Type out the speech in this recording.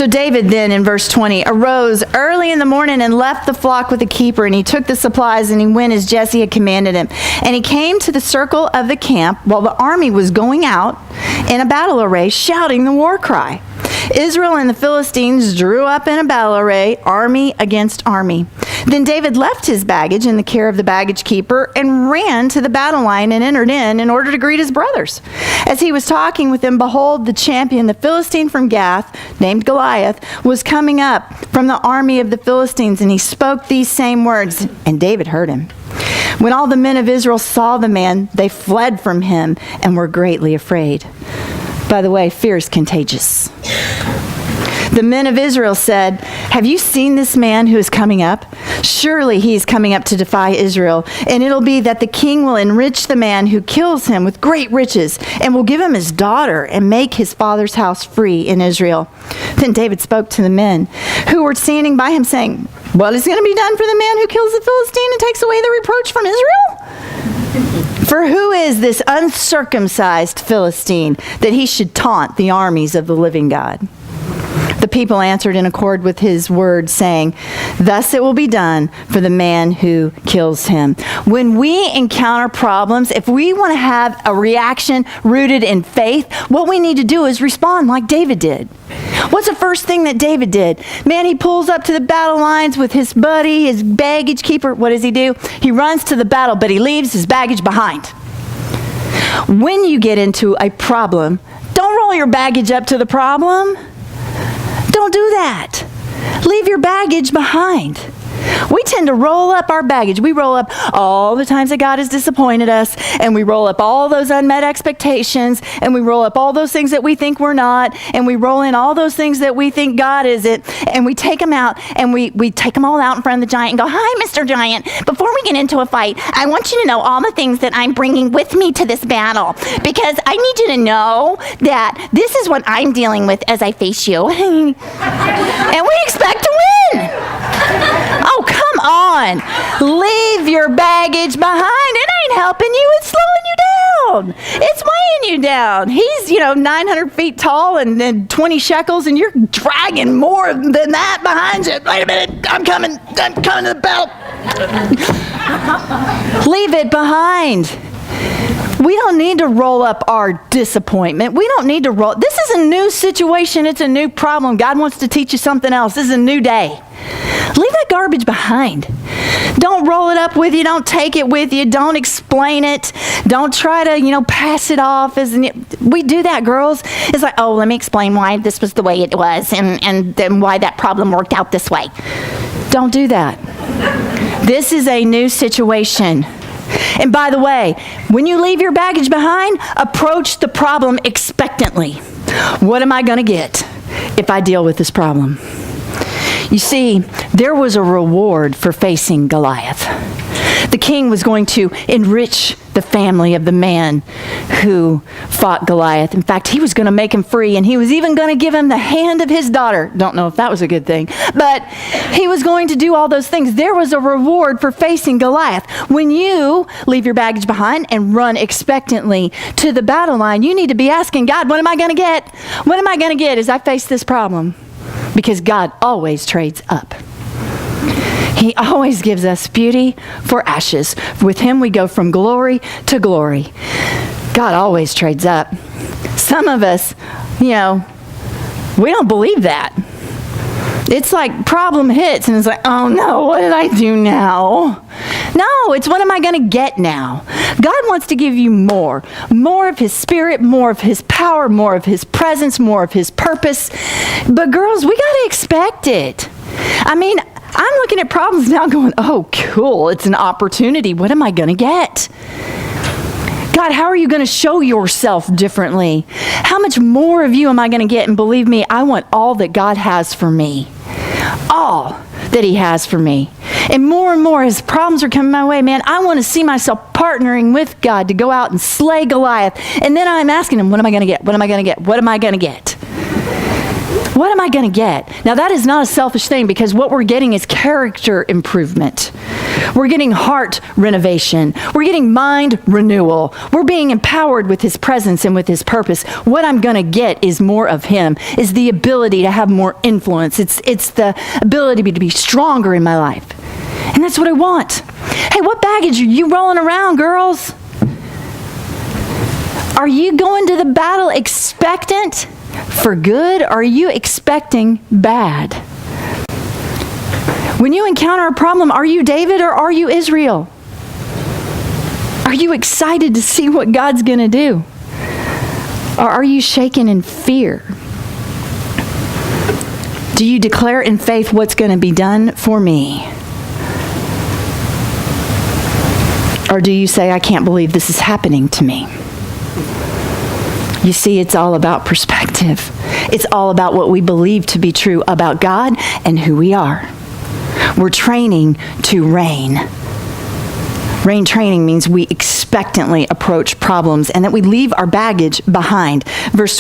So David then, in verse 20, arose early in the morning and left the flock with the keeper, and he took the supplies and he went as Jesse had commanded him. And he came to the circle of the camp while the army was going out in a battle array, shouting the war cry. Israel and the Philistines drew up in a battle array, army against army. Then David left his baggage in the care of the baggage keeper and ran to the battle line and entered in order to greet his brothers. As he was talking with them, behold, the champion, the Philistine from Gath, named Goliath, was coming up from the army of the Philistines, and he spoke these same words, and David heard him. When all the men of Israel saw the man, they fled from him and were greatly afraid. By the way, fear is contagious. The men of Israel said, have you seen this man who is coming up? Surely he is coming up to defy Israel, and it'll be that the king will enrich the man who kills him with great riches, and will give him his daughter and make his father's house free in Israel. Then David spoke to the men who were standing by him, saying, what is going to be done for the man who kills the Philistine and takes away the reproach from Israel? For who is this uncircumcised Philistine that he should taunt the armies of the living God? The people answered in accord with his word, saying, thus it will be done for the man who kills him. When we encounter problems, if we want to have a reaction rooted in faith, what we need to do is respond like David did. What's the first thing that David did? Man, he pulls up to the battle lines with his buddy, his baggage keeper. What does he do? He runs to the battle, but he leaves his baggage behind. When you get into a problem, don't roll your baggage up to the problem. Don't do that. Leave your baggage behind. We tend to roll up our baggage. We roll up all the times that God has disappointed us, and we roll up all those unmet expectations, and we roll up all those things that we think we're not, and we roll in all those things that we think God isn't, and we take them out, and we take them all out in front of the giant and go, hi, Mr. Giant, before we get into a fight, I want you to know all the things that I'm bringing with me to this battle, because I need you to know that this is what I'm dealing with as I face you. And we expect to win. Oh, come on. Leave your baggage behind. It ain't helping you. It's slowing you down. It's weighing you down. He's, 900 feet tall and then 20 shekels, and you're dragging more than that behind you. Wait a minute. I'm coming to the belt. Leave it behind. We don't need to roll up our disappointment. We don't need to roll. This is a new situation. It's a new problem. God wants to teach you something else. This is a new day. Leave that garbage behind. Don't roll it up with you. Don't take it with you. Don't explain it. Don't try to, pass it off. We do that, girls. It's like, oh, let me explain why this was the way it was and then why that problem worked out this way. Don't do that. This is a new situation. And by the way, when you leave your baggage behind, approach the problem expectantly. What am I going to get if I deal with this problem? You see, there was a reward for facing Goliath. The king was going to enrich the family of the man who fought Goliath. In fact, he was going to make him free, and he was even going to give him the hand of his daughter. Don't know if that was a good thing, but he was going to do all those things. There was a reward for facing Goliath. When you leave your baggage behind and run expectantly to the battle line, you need to be asking God, what am I going to get? What am I going to get as I face this problem? Because God always trades up. He always gives us beauty for ashes. With him we go from glory to glory. God always trades up. Some of us, we don't believe that. It's like problem hits and it's like, oh no, what did I do now? No, it's what am I going to get now? God wants to give you more of his spirit, more of his power, more of his presence, more of his purpose. But girls, we got to expect it. I'm looking at problems now going, oh, cool, it's an opportunity. What am I going to get? God, how are you going to show yourself differently? How much more of you am I going to get? And believe me, I want all that God has for me. All that he has for me. And more as problems are coming my way, man, I want to see myself partnering with God to go out and slay Goliath. And then I'm asking him, what am I going to get? What am I going to get? What am I going to get? What am I going to get? Now, that is not a selfish thing, because what we're getting is character improvement. We're getting heart renovation. We're getting mind renewal. We're being empowered with his presence and with his purpose. What I'm going to get is more of him, is the ability to have more influence. It's the ability to be stronger in my life. And that's what I want. Hey, what baggage are you rolling around, girls? Are you going to the battle expectant for good, or are you expecting bad? When you encounter a problem, are you David or are you Israel? Are you excited to see what God's going to do? Or are you shaken in fear? Do you declare in faith what's going to be done for me? Or do you say, I can't believe this is happening to me? You see, it's all about perspective. It's all about what we believe to be true about God and who we are. We're training to reign. Reign training means we expectantly approach problems and that we leave our baggage behind. Verse